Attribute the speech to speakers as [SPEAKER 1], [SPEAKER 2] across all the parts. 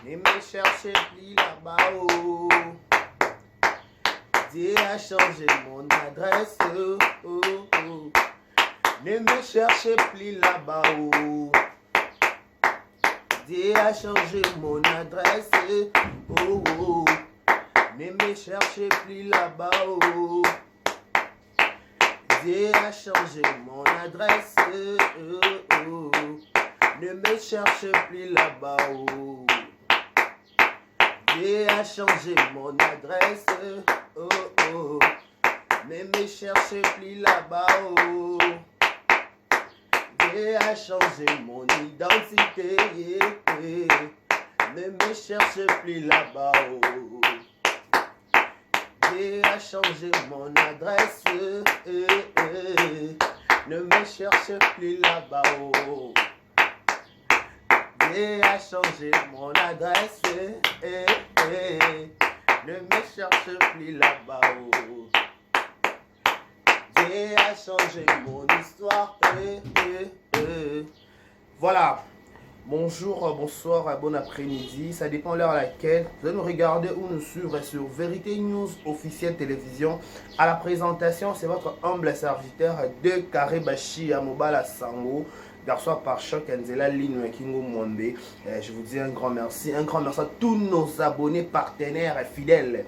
[SPEAKER 1] Ne me cherchez plus là-bas, oh. Dieu a changé mon adresse, oh, oh, oh. Ne me cherchez plus là-bas, oh. Dieu a changé mon adresse, oh, oh. Ne me cherchez plus là-bas, oh. Dieu a changé mon adresse, oh, oh. Ne me cherchez plus là-bas, oh. Dieu a changé mon adresse, oh, oh. Ne me cherchez plus là-bas, oh. Dieu a changé mon identité, ne me cherchez plus là-bas, oh. Dieu a changé mon adresse, ne me cherchez plus là-bas, oh. Dieu a changé mon adresse, ne me cherchez plus là-bas, oh. Dieu a changé mon histoire, Voilà. Bonjour, bonsoir, bon après-midi. Ça dépend de l'heure à laquelle vous allez nous regarder ou nous suivre sur Vérité News officielle télévision. À la présentation, c'est votre humble serviteur de Karebashi à Mobala Sango, garçon par choc Nzela Lino Kingo Mwambe. Je vous dis un grand merci à tous nos abonnés, partenaires et fidèles.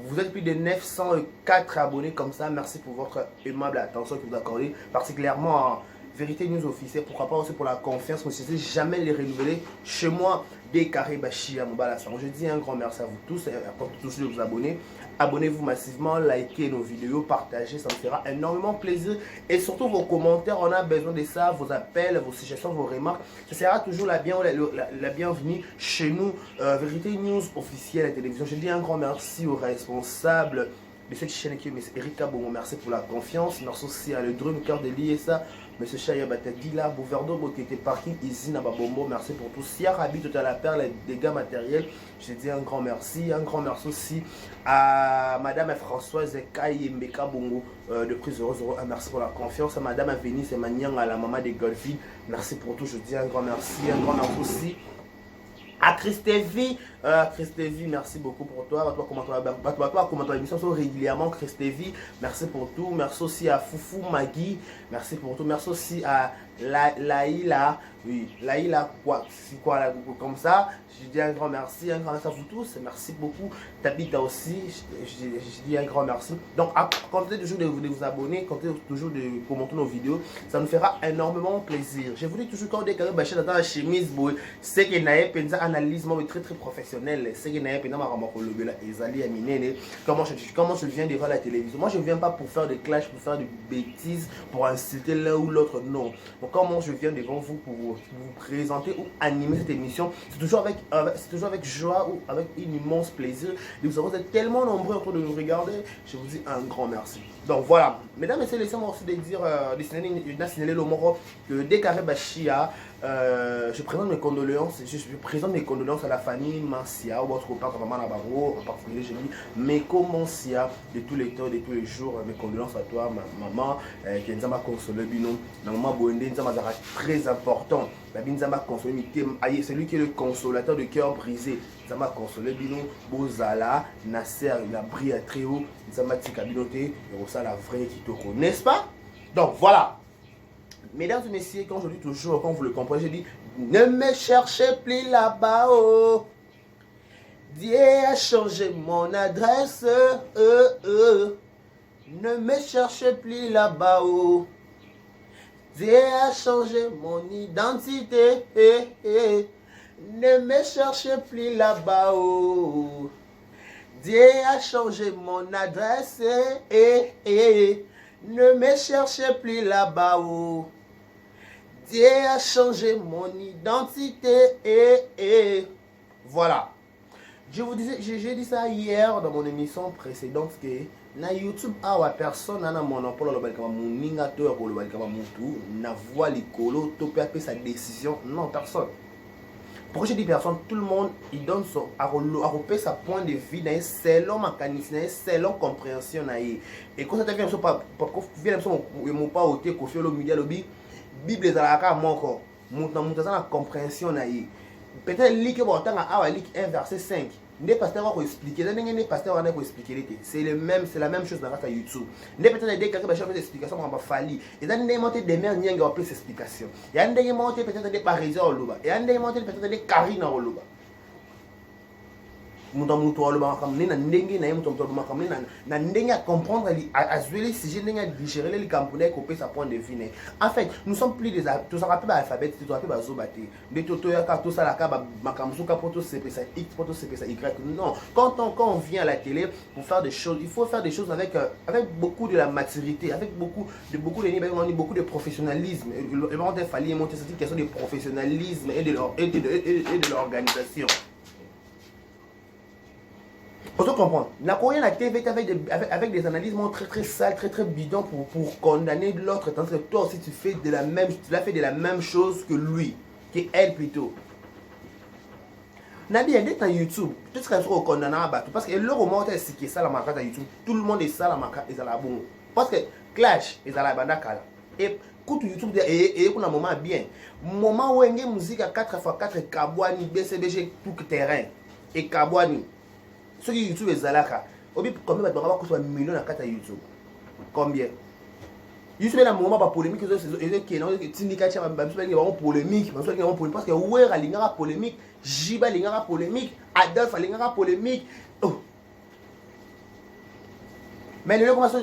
[SPEAKER 1] Vous êtes plus de 904 abonnés comme ça. Merci pour votre aimable attention que vous accordez, particulièrement à Vérité News officielle. Pourquoi pas aussi pour la confiance, mais je ne sais jamais les renouveler chez moi des Karebashi à Mobala Sango. Je dis un grand merci à vous tous et à tous de vous abonner. Abonnez-vous massivement, likez nos vidéos, partagez, ça me fera énormément plaisir. Et surtout vos commentaires, on a besoin de ça, vos appels, vos suggestions, vos remarques. Ce sera toujours la bienvenue chez nous, Vérité News officielle à la télévision. Je dis un grand merci aux responsables de cette chaîne qui est M. Erika Bongo. Merci pour la confiance. Merci aussi à le Drum Cœur de l'ISA, M. Chaya Batagila, Bouverdo Bokete Parking, Izina Babombo. Merci pour tout. Sia Rabi, Total la Perle, les dégâts matériels. Je dis un grand merci. Un grand merci aussi à Madame Françoise Kaye Mbeka Bongo de Prise 001. Merci pour la confiance. À Madame Avenice Emmanuel, à la maman des Golfi. Merci pour tout. Je dis un grand merci. Un grand merci aussi à Christévi, merci beaucoup pour toi. Comment l'émission régulièrement, Christévi, merci pour tout. Merci aussi à Foufou Magui, merci pour tout. Merci aussi à Laïla, oui, Laïla, quoi, c'est quoi là, comme ça. Je dis un grand merci à vous tous. Merci beaucoup. Tabita aussi, je dis un grand merci. Donc, comptez toujours de vous abonner, comptez toujours de commenter nos vidéos. Ça nous fera énormément plaisir. Je vous dis toujours quand on décale dans la chemise, c'est que n'a pas analyse très professionnelle. C'est que n'a pas comment je viens devant la télévision. Moi, je ne viens pas pour faire des clashs, pour faire des bêtises, pour insulter l'un ou l'autre. Non. Donc, comment je viens devant vous pour vous présenter ou animer cette émission, c'est toujours avec joie ou avec un immense plaisir. Et vous êtes tellement nombreux autour de nous regarder. Je vous dis un grand merci. Donc voilà, mesdames et messieurs, laissez-moi aussi de dire, de signaler le mot que dès Karebashia, je présente mes condoléances. Je présente mes condoléances à la famille Mansia, ou votre papa, maman Nabarro, en particulier, je dis Meko Mansia, de tous les temps, de tous les jours. Mes condoléances à toi, maman, qui nous a consolé, binom. Maman Boende, nous a très important. La Binzama consolé, celui qui est le consolateur de cœur brisé. Nous a consolé, binom, Bozala, Nasser, il a brillé très haut. Nous a tika binote, et ça la vraie qui te connaît, n'est-ce pas? Donc voilà. Mesdames et messieurs, quand je dis toujours, quand vous le comprenez, je dis ne me cherchez plus là-bas, oh. Dieu a changé mon adresse, Ne me cherchez plus là-bas, oh. Dieu a changé mon identité, Ne me cherchez plus là-bas, oh. Dieu a changé mon adresse, Ne me cherchez plus là-bas, oh. Dieu a changé mon identité, Voilà. J'ai dit ça hier dans mon émission précédente que na YouTube awa personne n'a monopole le balkama muninga to ya le balkama mutu na voix likolo to peut sa décision, non, personne. Pourquoi je dis personne? Tout le monde il donne son à sa point de vue dans selon mécanisme, selon compréhension et quand ça devient pas vient mon pas au média lobby Bible ezalaka moko mutu na compréhension peut-être lit que bon temps à lit 1 verset 5. Les pasteurs vont expliquer, les pasteurs vont expliquer. C'est la même chose dans la YouTube. Les peut-être des quelques des explications on va fallir. Et dans des montées des mères n'y a plus d'explications. Il y a des montées peut-être des parisiens au loba. Il y a des montées peut-être des carines au loba. Mutu aloba makamne na ndenge na mutu makamne na ndenge à comprendre à jouer les sujets ndenge à digérer les campagnes copier sa point de vue. En fait, nous sommes plus des tout ça rappelle alphabet, tout ça rappelle bazobate. De tout ya ka tout ça la ka makamsu ka poto CP ça X poto CP ça Y. Non, quand on vient à la télé pour faire des choses, il faut faire des choses avec beaucoup de la maturité, avec beaucoup de professionnalisme. Et on a fallu monter cette question de professionnalisme et de l'organisation. On doit comprendre. La Coréenne a TV avec des analyses très très sales, très très bidons pour condamner l'autre. Tandis que toi aussi tu l'as fait de la même chose que lui, que elle plutôt. Nabi, il y a YouTube, tout ce qu'on est condamné à battre. Parce que le moment où c'est ça la marque à YouTube, tout le monde est ça la marque et ça la bon. Parce que Clash est à la bande et écoute YouTube et pour un moment bien. Moment où il y a une musique à 4x4 Kabouani, BCBG, tout terrain. Et Kabouani. Ceux qui YouTube est Zalaka. Combien de gens ont millions à YouTube? Combien? YouTube est un moment de polémique. Qui est polémique. Parce que Ouer a l'ingara polémique. Jiba l'ingara polémique. Adolphe a l'ingara polémique. Mais le commence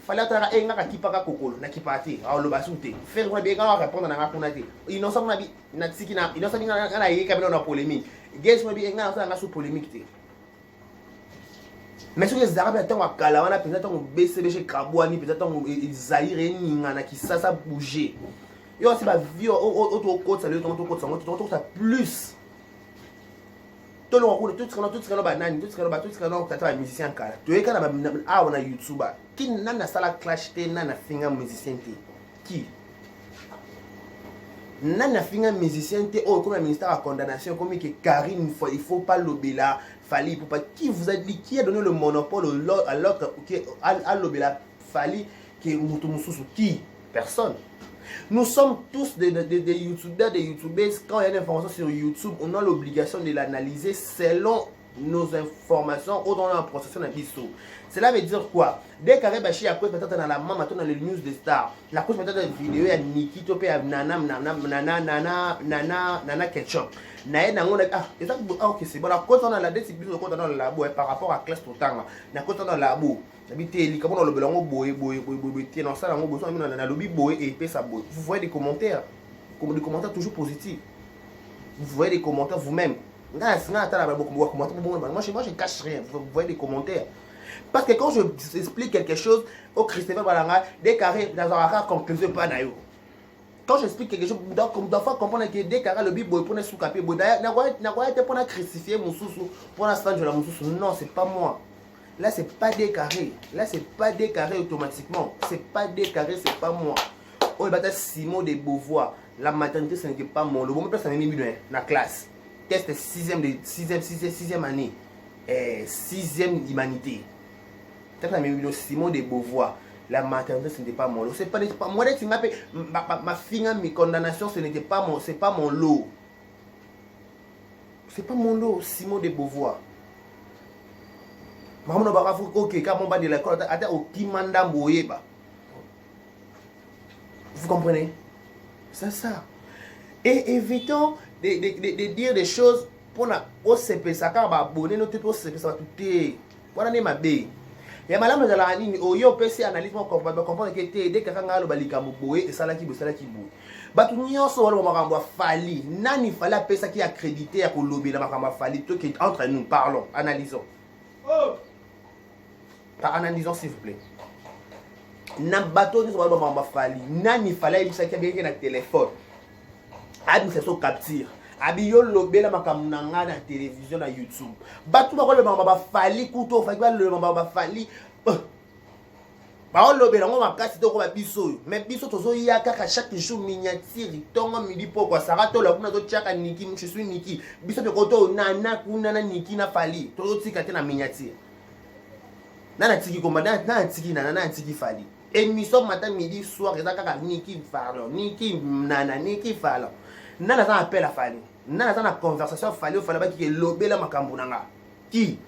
[SPEAKER 1] fallait attendre un gars qui parle kokolo na qui parti alors le basouté faire moi bien répondre na raconter ils n'ont pas na tsiki na ils n'ont pas na yé kabino na polémique guess moi bien ngana ça na sous polémique té. Mais ce que les arabes attendent à Kalawana peut-être on BCBG Kabouani peut-être on Zaïre Ningana qui ça bouger et aussi va vivre autour côte ça le autour ça plus tout le monde tout ce qu'on a banane tout ce qu'on a musicien kala tu es quand même on a YouTuber qui n'a sala clash té n'a finga musicien té qui n'a finga musicien té oh comme un ministère à condamnation comme que Karine il faut pas l'obéla Fali pour pas qui vous a dit qui a donné le monopole à l'autre à l'obéla Fali qui est Mutumusou qui personne. Nous sommes tous des youtubeurs, des youtubeurs. Quand il y a une information sur YouTube, on a l'obligation de l'analyser selon nos informations ou dans la procession d'un biseau. Cela veut dire quoi? Dès qu'Arrêt Bachi a pris peut-être dans la main, maintenant dans les news des stars, la cause peut-être une vidéo à Niki Topé à Nana Ketchup. Ok, c'est bon. La cause on a la dette, c'est plus de dans la boue par rapport à classe tout le temps. La cause dans la boue. Comment on le belango boé, non ça, on a le lobby boé et épais ça boé. Vous voyez des commentaires toujours positifs. Vous voyez des commentaires vous-même. Moi je cache rien. Vous voyez des commentaires. Parce que quand je explique quelque chose au Christopher Balanga, des carrés dans un conclusion pas d'ailleurs. Quand j'explique quelque chose, comme d'enfant comprendre que des carrés le bibo pour ne sous-caper, n'a pas été pour crucifier mon sous pour l'instant je la mon sous. Non, c'est pas moi. Là c'est pas des carrés. Là c'est pas des carrés automatiquement. C'est pas des carrés, c'est pas moi. Oh, il Simon de Beauvoir. La maternité ce n'était pas moi. Le bon place ça m'a mis dans la classe. Test 6e année. 6e humanité. Peut-être la même Simon de Beauvoir. La maternité ce n'était pas mon lot. C'est pas moi ma fille mes condamnations ce n'était pas mon, c'est pas mon lot. C'est pas mon lot, Simon de Beauvoir. Maman ba rafu OK, quand on va de l'école ata au kimanda boyeba. Vous comprenez? C'est ça. Et évitons de dire des choses pour la OCP ça quand va abonner notre OCP ça va tout voilà ne mabe. Ya malamu za la nini oyo PC analyse mo comprendre que té dès que kanga lo balika boye et ça là qui boye batu nyonso wala makambo fali nani fala pesa qui accrédité ya ko lobela makambo fali to que entre nous parlons analysons. Analysons s'il vous plaît. Na bateau ni wala makambo fali nani fala ibisa ki bien na téléphone. Abi c'est so capture. Abi yo lobela makambo na nga na télévision na YouTube. Batu ba ko le makambo fali kuto fa ba le makambo fali. Ba lobela ngo makasi to ko ba biso. Mais biso tozo ya kaka chaque jour miniature tongo midi poko sarato la kuna to chaka Niki je suis Niki. Biso pe koto nana kuna na Niki na fali. Tozo tika te na miniature. Nana tiki komba nana tiki nana tiki fali. Émission matin midi soir ezaka kaka Niki falo. Niki nana Niki falo. Nana ça appelle la fali. na na conversation fallait que lobela makambo nanga qui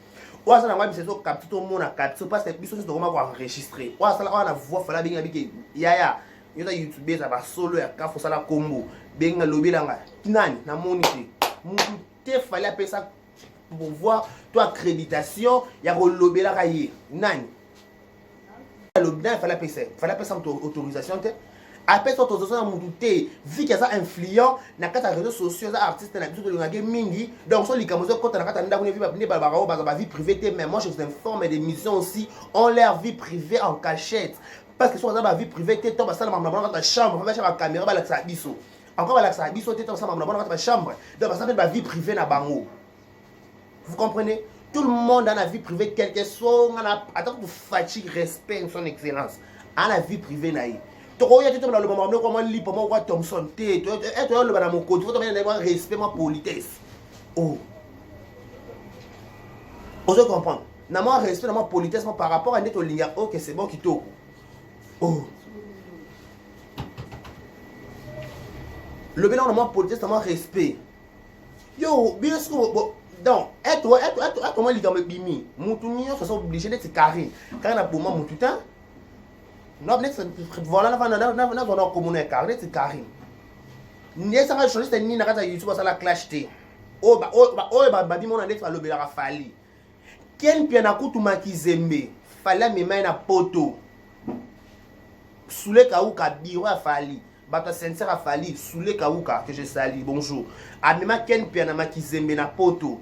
[SPEAKER 1] oa ça na ngwa biso capture tout monde na capture parce que biso c'est comment enregistrer oa ça la voix fallait bien que yaya yoda youtube ça va solo ya ka faut ça la combo benga lobela nga nani na monité mutu te fallait appeler ça pour voir toi accréditation ya ko lobela ka ye nani lobela fallait appeler ça autorisation te après ça autorisation na mutu te vu que ça influent na kata réseaux sociaux ça artiste na biso to ngake mingi donc so likamozo kota na kata ndako ne vie privée te mais moi je vous informe des missions aussi ont leur vie privée en cachette parce que so ça vie privée te to ba sala mamna bona chambre ba cha caméra ba la sa biso encore ba la sa biso te to ça mamna bona chambre donc ça ba vie privée na bango. Vous comprenez? Tout le monde a la vie privée, quel que soit, on a attends pour fatigue, respect, son excellence. A la vie privée naïe. Tu regardes tout dans le moment comment lit pour moi Thompson T. Tu es le dans mon côté, tu dois avoir respect, ma politesse. Oh. Vous comprendre? N'a moi respect, ma politesse par rapport à notre ligne. Ok, c'est bon qui toque. Oh. Le bilan de ma politesse, c'est mon respect. Yo, bien sûr. Donc, toi, moi, les gars, bimi, moutouni, ils sont obligés d'être carré. Quand on a pour moi, mon tutin, voilà, on a communé carré, c'est carré. N'y a pas de chose, c'est ni n'a YouTube, ça la clash té. Oh, babi, mon année, ça le béla fali. Quel pied n'a coutu makizembe, fallait me mettre un poto. Sous les kaou kabiro a fali. Bata sincère a fallu sous les kaouka que je salue bonjour amema ken piana makizembe na poto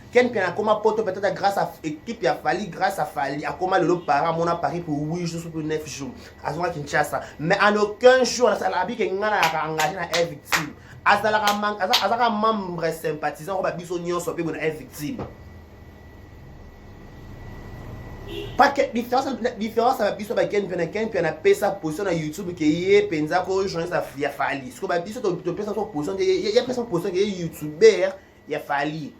[SPEAKER 1] ken piana koma poto peut-être grâce à équipe a fallu grâce à fallu a koma le para mon Paris pour 8 jours pour 9 jours azwa Kinshasa mais en aucun jour ça la bi que ngana ka engagé na victime azala membre sympathisant ko ba biso nyonso pe bona victime. Pas que différence avec biso ba ken pena pesa position na YouTube que yé penza ko joindre sa ya fali. Ce que ba biso to pesa son position il y a personne position que YouTuber ya fali.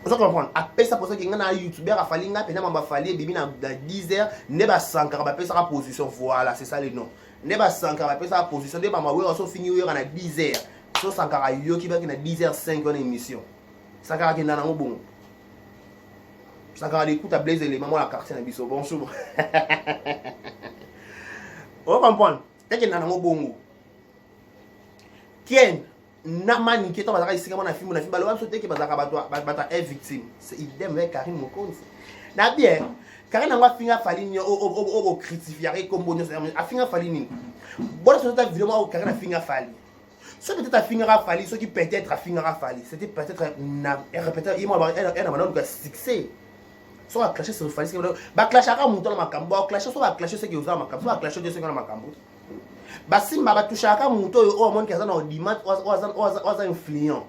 [SPEAKER 1] Vous comprenez? A pesa position que na YouTuber a fali nga pena mamba fali bibi na 10h ne ba sankara ba pesa position voilà c'est ça le nom. Ne ba sankara ba pesa position de ba ma we so fini we na 10h. So sankara yo ki ba ki na 10h05 en émission. Sankara ki na na bon. Ça quand on écoute à Blaise les mamans la quartier na biso bonjour. On comprend. T'es que nana bongo. Ken na mani qui to bazaka ici comme na film balo am sauter que bazaka bata est victime. C'est idem avec Karim Mokonzi. Na bien Karim ngwa finga falini o critiquer comme bonus a finga falini. Bon sur ta vidéo moi Karim finga fali. Ce peut-être à finir à fali, ce qui peut-être à finir à fali. C'était peut-être répéter il m'a un succès. So va clasher sur le fali ba clasher ka muto na makambo ba clasher so ba clasher ce qui usa makambo so ba clasher de ce qui na makambo ba simba ba toucha ka muto o mon kaza na audimat o influent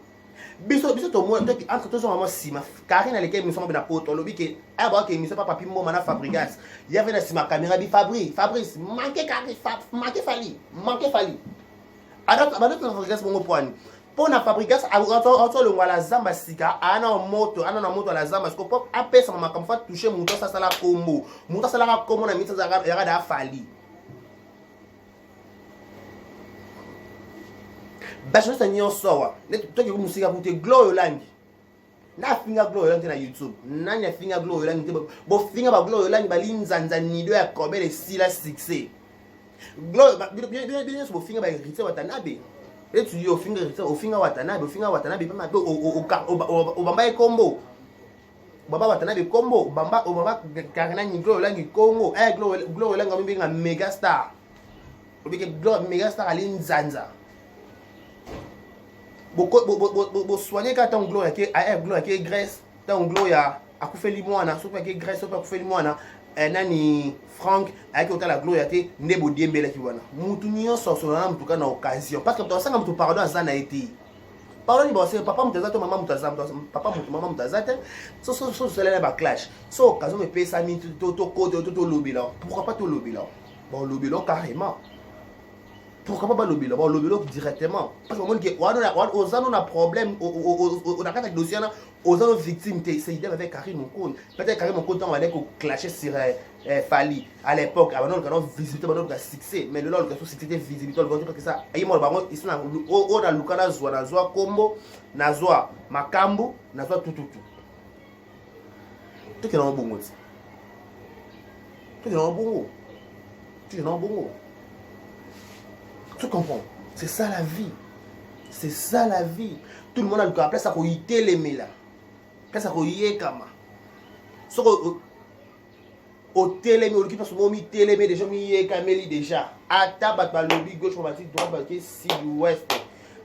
[SPEAKER 1] biso to mo to entre to so maman sima Karine na lesquels mission na poto lobi ke ba ke mission papa pimmo mana Fabrigas il y avait na sima caméra bi Fabrice manqué Karine manqué fali alors ba d'autres Fabrigas bongo point pona Fabrigas auto le ngala zamba sika ana moto la zamba parce que pop apesa mama comme fa toucher moto ça la combo moto ça la combo na mita za ya da fali ba je senyo sowa ne to ke musika pour te glow langi na finga glow langi na YouTube nani ya finga glow langi bo finga ba glow langi ba linzanza nido ya kobele sila succès glow bien so bo finga ba héritier watanabe. Et tu dis au finger Watanabe pas au bamba et combo baba Watanabe combo bamba Karina Niglo langi Congo glow langi mbi nga mega star obike glow mega star ali nzanza bo soigner ka ton glow ya ke Grèce ton glow ya akufeli mwana so pa ke Grèce so pa akufeli mwana nani Franck avec autant la gloire été nebo diembela ki wana mutu nyonso so na mutuka na occasion parce que to sanga mutu pardon ça na été pardon ni bosse papa mutaza to mama mutaza papa mutu mama mutaza te so cela ba clash so occasion me pesa mi to code to lobby là pourquoi pas to lobby là bon lobby là carrément pourquoi pas lobby là, lobby directement. Parce que on a un problème, on a un dossier, on a une victime, c'est idée avec Karim Moukone. Peut-être Karim Moukone, on allait clasher sur Fali à l'époque, avant on a visité, on a succès, mais le cas c'était visibilité, on a que ça. Et moi, ici, on a Lukana Zoa, Nazoa Kombo, Nazoa Makambo, Nazoa tout. Tout est dans le bon. Tout est dans le bon. Tout est dans le bon. Tu comprends? C'est ça la vie. C'est ça la vie. Tout le monde a le cas. Après ça, il y a les là. Après ça, il y a kama. Au télé, on parce que il télé déjà il y a kameli déjà. Ata bat lobby gauche, on va dire droite, bat sud ouest.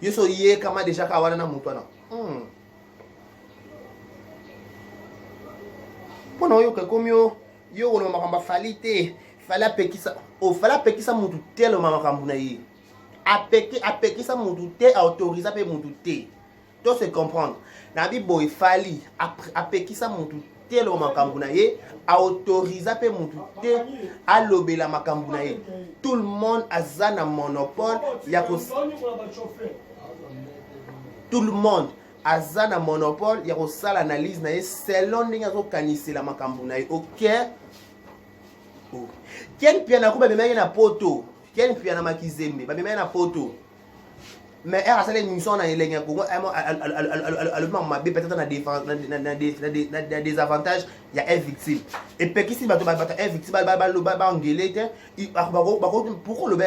[SPEAKER 1] Yo so y a kama déjà kawana na mutwana. Pona yo ka comme yo on makamba falite. Fala pekisa. O fala pekisa mutu telo makambu na yi. Apeki ça mon douté autorisé pe mon douté. Tu se comprendre. Nabi boy fali apeki ça mon douté lo makambu na ye autorisé pe mon douté à lobela makambu na ye. Tout le monde a zana monopole ya ko tout le monde a zana monopole ya ko sala analyse na ye selon ndenge zo kanisela makambu na ye. OK? Oh. Ken piana ko ba me na poto. Quel puis en a makizembe, ba même na photo. Mais elle a une mission dans les Congo, elle m'a peut-être dans des avantages, il y a une victime. Et puis si ba un victime ba engueulé, pourquoi le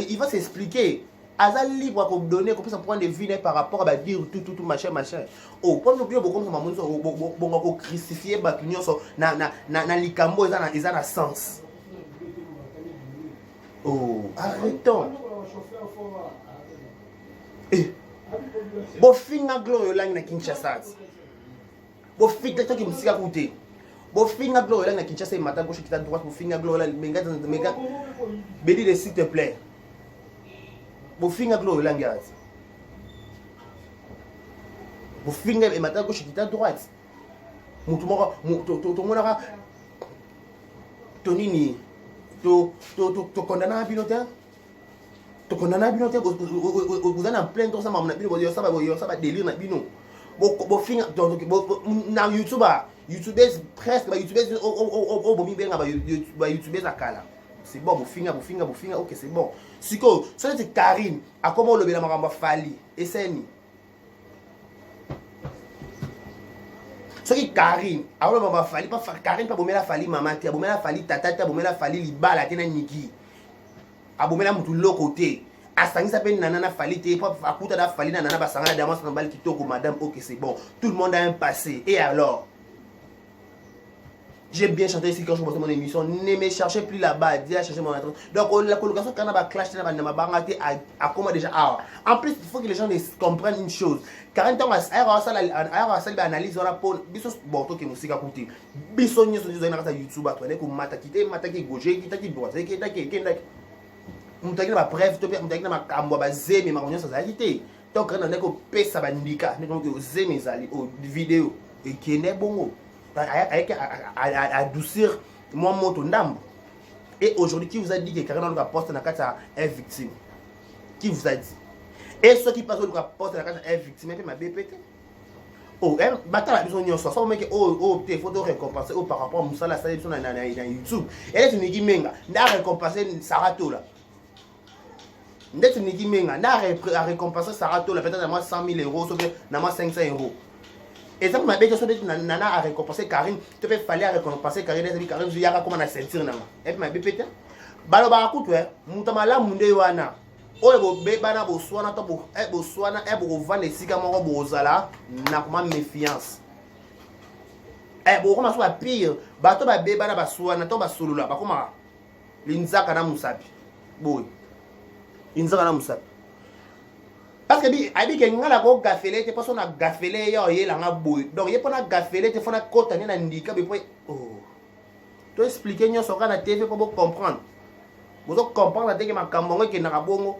[SPEAKER 1] il va s'expliquer. Azal libre pour donner qu'on puisse prendre des vignes par rapport à dire tout machin. Oh, comme nous beaucoup comme ça bon crucifier ba nyonso na likambo ils ont sens. Oh, arrêtons. Bofinga gloire lang na Kinshasa. Bofinga to ki musika koute. Bofinga gloire lang na Kinshasa mata gauche qui ta droite bofinga gloire lang menga bédi s'il te plaît. Bofinga gloire lang gaz. Bofinga et mata gauche qui ta droite. Mutu moko to monaka tonini to condamner à piloter. To condamner à piloter, vous en plein de ça, ça va délire na bino. Bo finga na YouTubers presque YouTubers au bomi benga YouTubers akala. C'est bon, bo finga, OK, c'est bon. Siko, ça c'est Karim, a comment le bela makamba fali et c'est ni. Ce qui Karim, alors maman fali pas Karim pas bomela fali maman te, bomela fali tata te, bomela fali libala te na niki. Abomela mutu lo côté. Asangi ça peine nana fali te, pas akuta da fali nana ba sanga damas na bal kitoko madame, OK c'est bon. Tout le monde a un passé. Et alors j'ai bien chanté ici quand je commençais mon émission. Ne me cherchez plus là-bas, dis à chercher mon attention. Donc la colocation quand on va clash na bangate à comment déjà. En plus, il faut que les gens comprennent une chose. Car quand on a ça analyse on a pour biso bon to ke musika kuti. Biso nyo so na YouTube atone ko mata ki gauche ki ta ki droite ki ta ki ndaki. Mutaki na ba bref to mutaki na makambo ba zemi makonyo sa zalite. Donc quand on est ko pesa bandika, ne ko zemi zali au vidéo et qui est bongo. Avec adoucir mon moto ndambo. Et aujourd'hui, qui vous a dit que Karim va poster dans la carte est victime? Qui vous a dit? Et ceux qui passent au poster dans la carte est victime, et puis ma BPT. Oh, bataille la besoin de ça. Ça veut oh, tes photos récompensées par rapport à Moussa la salle sur YouTube. Et là, tu me dis, menga, n'a récompensé Sarato là. Là, tu me dis, menga, n'a récompensé Sarato là, peut-être à moi 100 000 euros, sauf que à moi 500 euros. Et ça m'a dit que nana a récompensé Karim, tu fais fallait récompenser Karim, Karim, il y a comme on a ceinture nana. Et puis ma BPT. Balo ba kutu mutamala munde wana. Oye bo bebana bo swana to bo bo swana bo vendre sika moko bo zala na kuma méfiance. Bo kuma so pire, ba to ba bebana ba swana to ba solula ba kuma linzaka na musapi. Boy. Linzaka na musapi. Parce que abi ke ngala ko gafele te personne a gafele yo yela nga boy. Donc ye pona gafele te fona kota ni na ndika be po oh. To expliquer nyo so kana TV pour comprendre. Vous comprendre que ma camongo qui na bongo.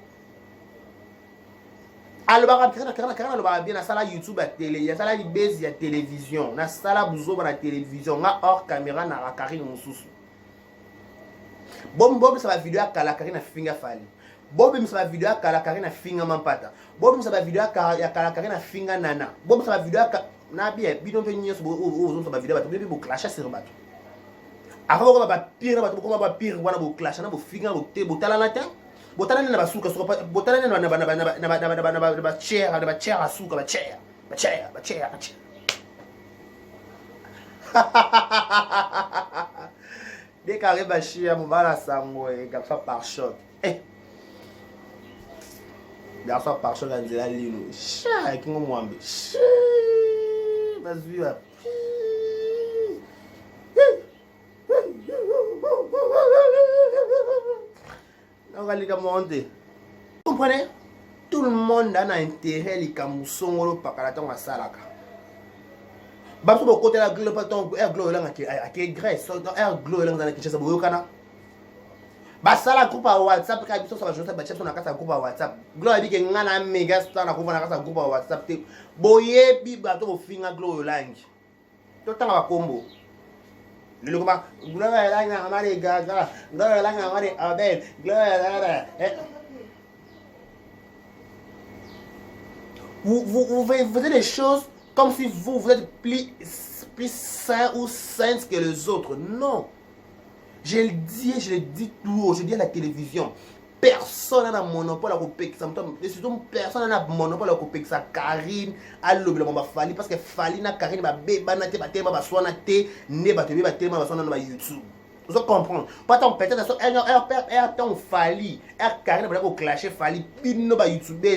[SPEAKER 1] Alors ba bien na sala YouTube à télé, ya sala base ya télévision, na sala buzo na télévision, na hors caméra na Karim mususu. Bom ça va vidéo à kala Karim na finga fali. Bob me sa vidéo kala Karina finga mampata. Bob me sa vidéo ya kala Karina finga nana. Bob me sa vidéo na bien bidon pe nyos bo sa vidéo ba to bo clash sur bato. Avant ko ba pire bato ko ba pire wana bo clash na bo finga bo te bo tala na ta. Bo tala na ba suka so bo tala na ba chair asuka ba chair. Dès qu'arrive à chier, mon bala sango et garçon par shot. Garçon par shot, on dit la ligne. Chat, qui m'a mwambe. Vas-y, va. On va les monter. Vous comprenez? Tout le monde a un intérêt, les camousons, par la temps à Salaka. Baso bo côté la glow pas ton air glow là qui graisse air glow là dans Kinshasa bo yokana ba sala groupe à WhatsApp ka biso ça va jouer ça ba chat na kasa groupe à WhatsApp glow abi ke ngana mega star na ko na kasa groupe à WhatsApp te boye bi ba to bo finga glow langi to tanga ba combo le ko ba glow là na amare gaga glow là na amare abel glow là vous faites des choses comme si vous êtes plus saint ou sainte que les autres. Non. Je le dis tout haut, je dis à la télévision. Personne n'a un monopole à couper ça. Et surtout, personne n'a un monopole à couper ça. Karine, à l'objet, Fali, parce que Fali n'a Karine, ba bébé, na te, ba te, ba soana te, ne ba te, ba te, ba soana na YouTube. Vous comprenez? Pas ton peut-être, elle ton Fali, elle Karine, ba ko clasher Fali, pino ba YouTube, bo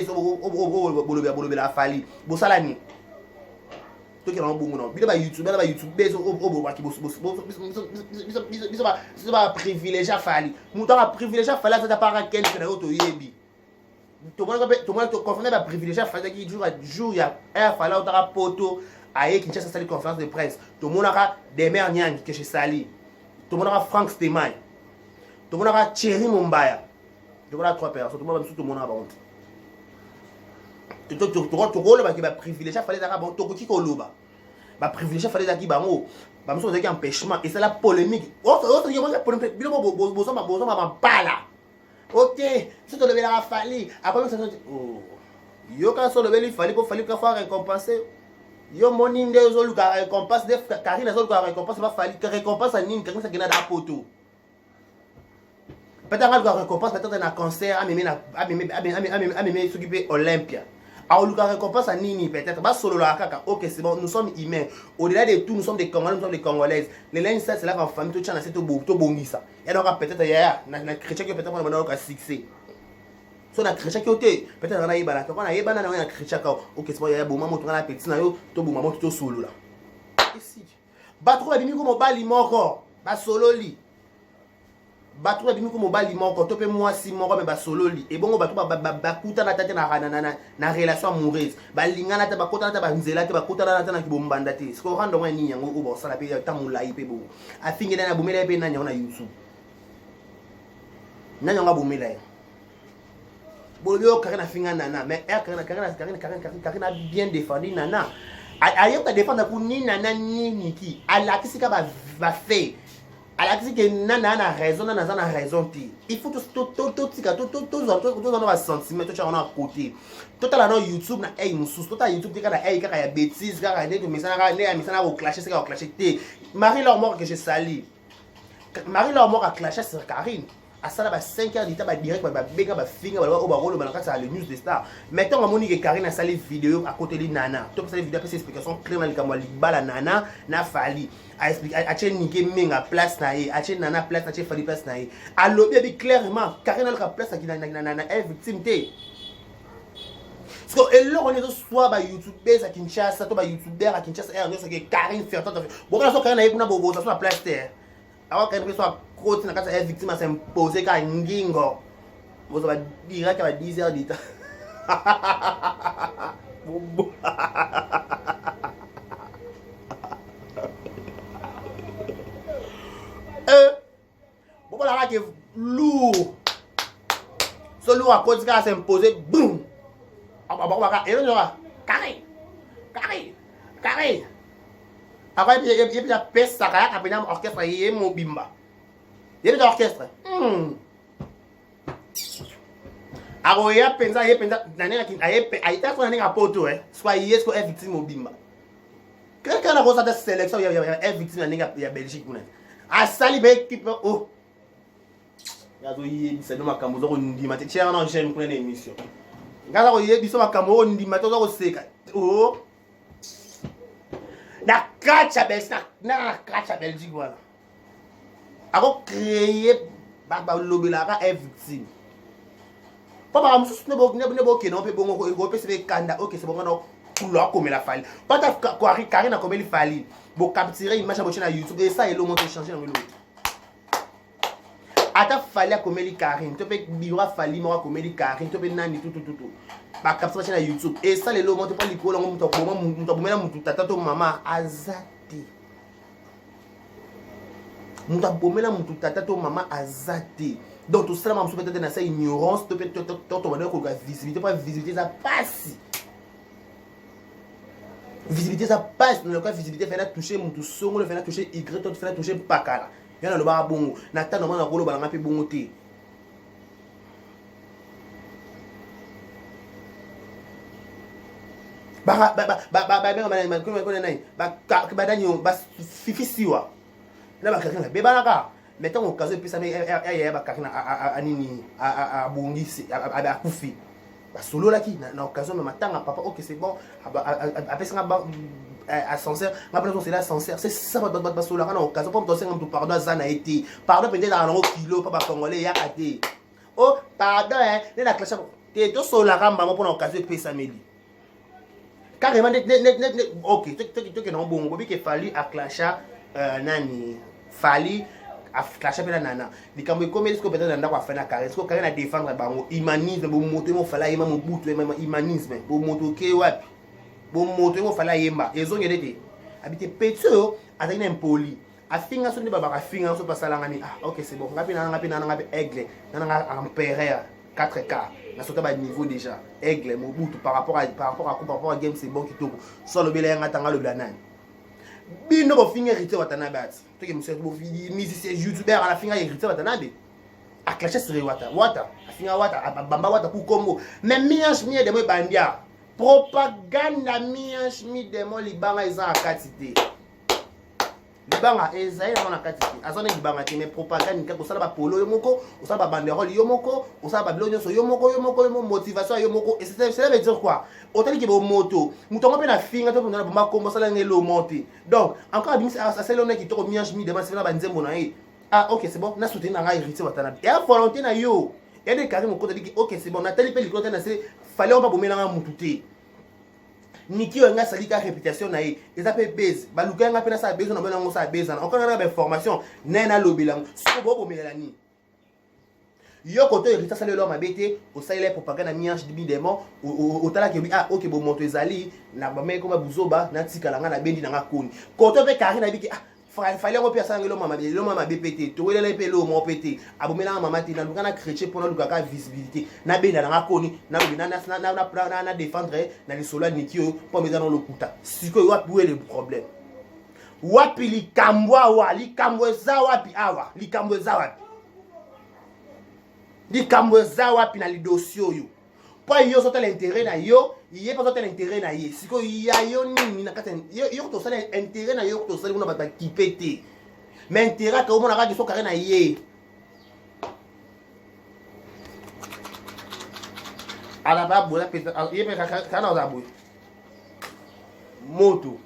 [SPEAKER 1] la Fali. Bo salani. Qui est bon non bi ba YouTube bezo o ba ki bo ba privilégier Fali muto ba privilégier Fali ça pas quel que na to yebi to mo to confondre ba privilégier Fali qui jour ya Fali o ta poto aye Kinshasa sali conférence de presse to mo na Demer Nyangi que chez Sali to mo na Frank Stemai to mo na Thierry Mumbaya to mo na trois personnes to mo tout mo na ba honte tu rôle ba ki ba privilégier Fali za ba to ko ki ko loba ba privilégier Fali za ki ba mo ba mo so za ki empêchement et c'est la polémique autre yo ba polémique bilo bo so ma pala OK si tu lever la Fali après ça oh yo ka so lever Fali pour Fali ka faire récompenser yo moni nde zo luka récompense de Karine zo luka récompense ba Fali ka récompense nini Karine ça gena da poto peut-être ka récompense peut-être na concert a meme s'occuper Olympia. Alors, le récompense à Nini, peut-être, bah, solo la kaka, ok, c'est bon, nous sommes humains. Au-delà de tout, nous sommes des Congolais, nous sommes des Congolaises. Les laines, c'est là qu'en famille, tout le monde, c'est tout bon, ça. Et donc, peut-être, il y a un chrétien qui peut-être, on a un succès. So, on a chrétien qui est, peut-être, on a eu un chrétien qui ok, c'est bon, il y a un bon moment, on a un petit, tout bon moment, tout solo là. Ici. Bah, trop, il y a un bali mort, bah, solo li. Bato bimi ko mobali moko to pe mwasi moko me ba solo li e bongo bato ba kuta na tata na relation amoureuse ba lingana ta ba kota na ta ba nzela te ba kota na tata na kibombanda te sko rando mwa ni yango o bo sala pe ta mulai pe bo afinge na bomela pe na nyona YouTube na nyonga bomela bolio Karina finga nana mais Karina bien défendu nana ayo ka défendre pour ni nana ni niki ala kisika ba fait. Alors que nana a raison, nana a raison. Il faut tout un sentiment, tout un côté. Tout à l'heure YouTube na hey musus, tout à YouTube quand hey quand il y a bêtises, quand il y a des messages au clasher, c'est au clasher. Marie-Laure mort que j'ai sali. Marie-Laure mort a clasher sur Karine. À ça là 5 heures d'état direct ba bega ba finga ba rôle ba ça le news des stars. Maintenant on moni que Karine a sali vidéo à côté de nana. Tout ça vidéo après explication claire dans le camwa libala nana na Fali. A expliquer a chen nike menga place na e, a chen nana place na chen Fali place na e. A lobby clairement Karine a place qui nana est victime té. Parce que et là on est soit ba YouTuber à Kinshasa, to ba YouTuber à Kinshasa et on que Karine fait tant. Bon quand Karine a pour na bobo ça sur la place terre. Alors qu'elle soit côté na kasa victime à s'imposer ka ngingo. Vous va dire qu'à 10 heures d'état. Bobo. Bobo là qui est lourd. Ce lourd à cause qu'à s'imposer boum. Et là carré. Après, il y a un peste, ça a un orchestre, il y a un bimba. Il y a un orchestre. akoya penza ye penza nanena ki aita ko nanena poto soit yes ko victime obimba quelqu'un a posé cette sélection il y a victime nanena ya Belgique kuna asali be équipe oh yazo yebisa no makambo zo ndima te tia na chaîne kuna na émission ngala ko yebisa makambo ndima to zo ko seka oh na kacha Belgique na kacha Belgique voilà ako créer ba lobela ka victime papa mususu ne bo ke no pe bongo ko pe se kanda OK c'est bon no couloir comme la fali pata ko Karine na comme il fali bo capturer image bo na YouTube et ça et le monter changer dans le ata fali a comme Karine to pe biwa fali mo comme Karine to pe nani tout ba capturer na YouTube et ça le monter pas likolo ngo muto ko muto bomela mutu tata to mama azati muto bomela mutu tata to mama azati. Donc tout ça, je peut-être dans cette ignorance, tu peux la visibilité, pas visibilité, ça passe. Visibilité, ça passe. Dans le cas visibilité, il faut toucher mon tout son, il faut toucher Y, il faut toucher Pakala. Il y a le bar bon. Nathan, normalement, on va le bon côté. Mettons au cas où puis ça mais ba kakina anini a bongisi a kufi ba solo là qui na occasion mais matanga papa OK c'est bon après ça ba ascenseur ma place c'est l'ascenseur c'est ça ba solo là na occasion pour me donner un pardon ça a été pardon peut-être dans un kilo pas congolais ya até oh pardon né la classe t'es tout solo là kamba pour occasion puis ça meli carrément OK tu non bon bobi que fallu à clasha nani fallu a clasher pela nana likambo ikomeli siko peut-être nanda kwa fana carré siko carré na défendre bango humanisme bo moto mo fala yema mo butu humanisme bo moto ke wapi bo moto mo fala yemba ezongede te habite petso azali na impoli afinga so ne baba ka finga so pasala ngani OK c'est bon ngapi aigle nana empereur 4K na sota ba niveau déjà aigle mo butu par rapport à game c'est bon kitoko so lo bela ngata ngalo bla nani bino bo finga hérité watana bati to ke monsieur bo musicien youtubeur à la finga hérité watana be a clasher sur wata a finga wata bamba wata ku kombo mais mianche mi de mo bandia propagande mianche mi de mo libanga isa akatité libanga ezai na katité azone libanga te mais propagande ka ko sala ba polo yo moko o sala ba banderole yo moko o sala ba bilonyo so yo moko motivation yo moko et cela veut dire quoi autant que bo moto mutongo pe na finga to na ba kombo sala ngelo monter donc encore abim ça c'est l'on qui to mianche mi de ma sala ba nzembo na ye OK c'est bon na soutenir na hérité watana et a volonté na yo et de carré mon côté dit OK c'est bon na tali pe likota na c'est fallait on pas bomela nga mututé Niki nga sali ka réputation na ye eza pe base baluka nga pe na sa base na bana ngo sa base na encore na ba information na lobelang so bo bomela ni yo koto hérité sala lo mabete o sala propagande mianche de démon o tala ke OK bo moto ezali na ba me ko ba buzoba na tikala nga na bendi na nga koni koto pe carré na biki fallait ko pia sangelo mama BPT to wele pe lo mo pété abomela mama ti na luka na chrétien pour na luka ka visibilité na benda na koni na na défendre na les soldats nikio pour mettre dans le kuta siko wapi où est le problème wapi likambwa wa likambwe za wapi awa likambwe za wapi na lidosio yo pas yo soto l'intérêt na yo yé pas soto l'intérêt na yé siko ya yo nini na kata yo to sala intérêt na yo to sala kuna ba kipete mais intérêt ka omona ka so carré na yé ala ba bola peta yé pe ka na za boy moto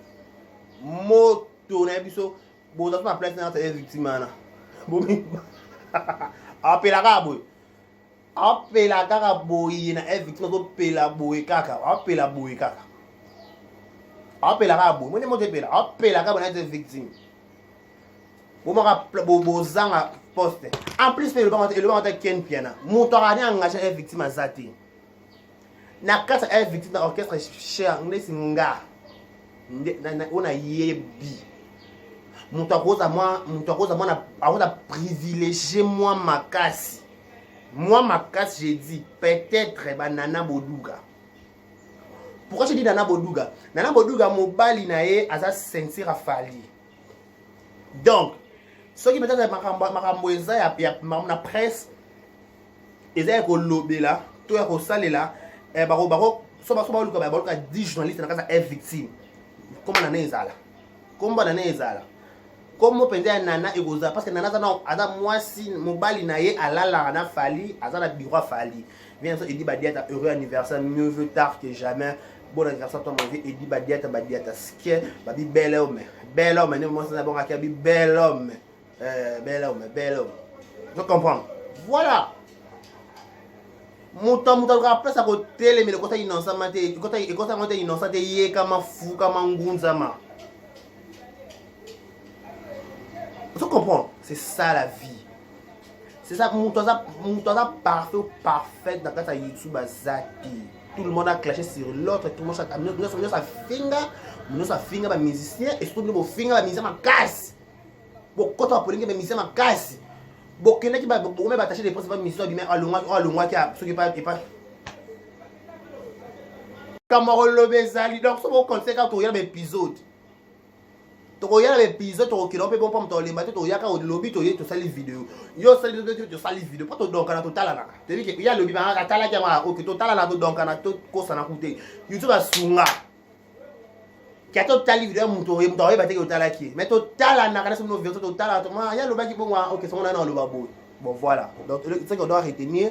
[SPEAKER 1] na biso bo za na place na ta victime na bo mi apela ka boy apela kaka boye na victime to pela boye kaka apela boye kaka apela kaka boye mone moto pela apela kaka na victime bo zanga poste en plus le ba ken piana moto ani engagé victime azati na kasa victime na orchestre cher ndesinga na ona yebi moto akoza moi na privilégier moi makasi. Moi, ma casse, j'ai dit, peut-être Nana Boduga. Pourquoi je dis Nana Boduga? Nana Boduga, mon bali nae, a sa ceinture à fali. Donc, ce qui peut-être ma presse, ils ont un lobby là, to ya kosalela baro so baluka baluka 10 journalistes na kasa est victime comme nana ezala komba nana ezala comme penza nana egoza parce que nana aza mwasi mobali na ye alala na Fally aza na bureau Fally bien sûr Edi Badiata heureux anniversaire mieux vaut tard que jamais bon anniversaire toi mon vieux Edi Badiata skier babi bel homme ne moi ça bon akabi bel homme je comprends voilà Muta rappelle ça côté mais le côté innocent maté côté innocent te yé kama fou kama ngunzama. Tu comprends? C'est ça la vie. C'est ça muta parfait dans ta YouTube azati. Tout le monde a clashé sur l'autre, tout le monde a finger ba musicien et surtout le finger ba musicien ma casse. Bon quand on polingue ba musicien ma casse. Bon, qui va attacher des postes de mission du maire à l'ongwa qui a ce qui pas Cameroun le bezali donc ça vous conseille quand tu regardes l'épisode. Tu regardes l'épisode tu regardes bon pas me les mater tu regardes au lobby tu ça les vidéos. Yo ça les vidéos pas donc kana total là. Tu dis que il y a lobby ba katala ki ma OK total là donc kana to ko ça na coûter. YouTube a sunga. Qui a total vidéo muto ba te total qui mais total na kana sur vidéo total il y a le bas qui bon OK son na le babo bon voilà donc ce qu'on doit retenir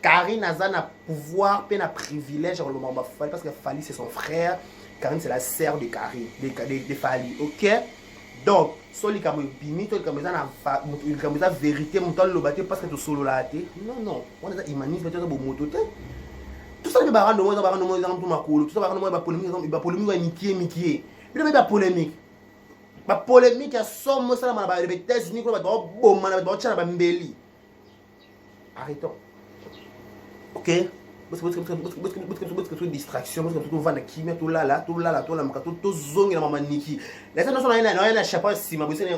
[SPEAKER 1] Karine Azana pouvoir peine à privilège le moment Fally parce que Fally c'est son frère Karine c'est la sœur de Karine de Fally OK donc soli comme bimi to comme ça na vérité muto le baté parce que tu solo là non on est humanisme peut-être bon moto tout ça les barans de moi pour ma coule tout ça barans de moi ba polémique va mikié il y a polémique ba polémique ya somme ça na ba les États-Unis ko ba bomba na ba tchana ba mbeli arrêtons OK parce que distraction parce que tout va na kimia tout là tout zongi na mama niki la ça non na chapeau sima bosé na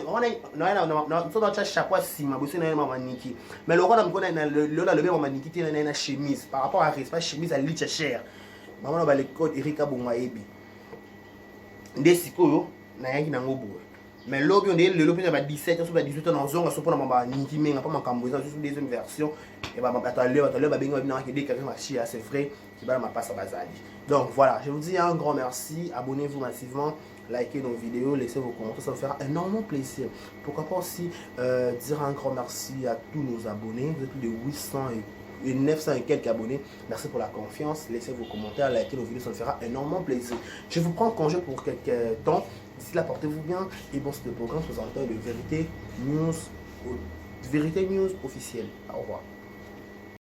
[SPEAKER 1] so na chapeau sima bosé na mama niki mais le roi na le mama niki na chemise par rapport à respect chemise à lit cher maman na ba le code Erika Bongwaebi nde sikoyo na yangi na ngobo mais lobby on est le lobby na 17 sur 18 ans zonga so pour na mama niki mais pas makambo ça juste deuxième version et bah ba benga bina ke dès quelqu'un machia c'est vrai qui va ma passe à bazali. Donc voilà, je vous dis un grand merci, abonnez-vous massivement, likez nos vidéos, laissez vos commentaires, ça me fera énormément plaisir. Pourquoi pas aussi dire un grand merci à tous nos abonnés, vous êtes plus de 800 et 900 et quelques abonnés. Merci pour la confiance, laissez vos commentaires, likez nos vidéos, ça me fera énormément plaisir. Je vais vous prendre congé pour quelques temps. D'ici là, portez-vous bien et bon, c'est le programme présenté de Vérité News officielle. Au revoir.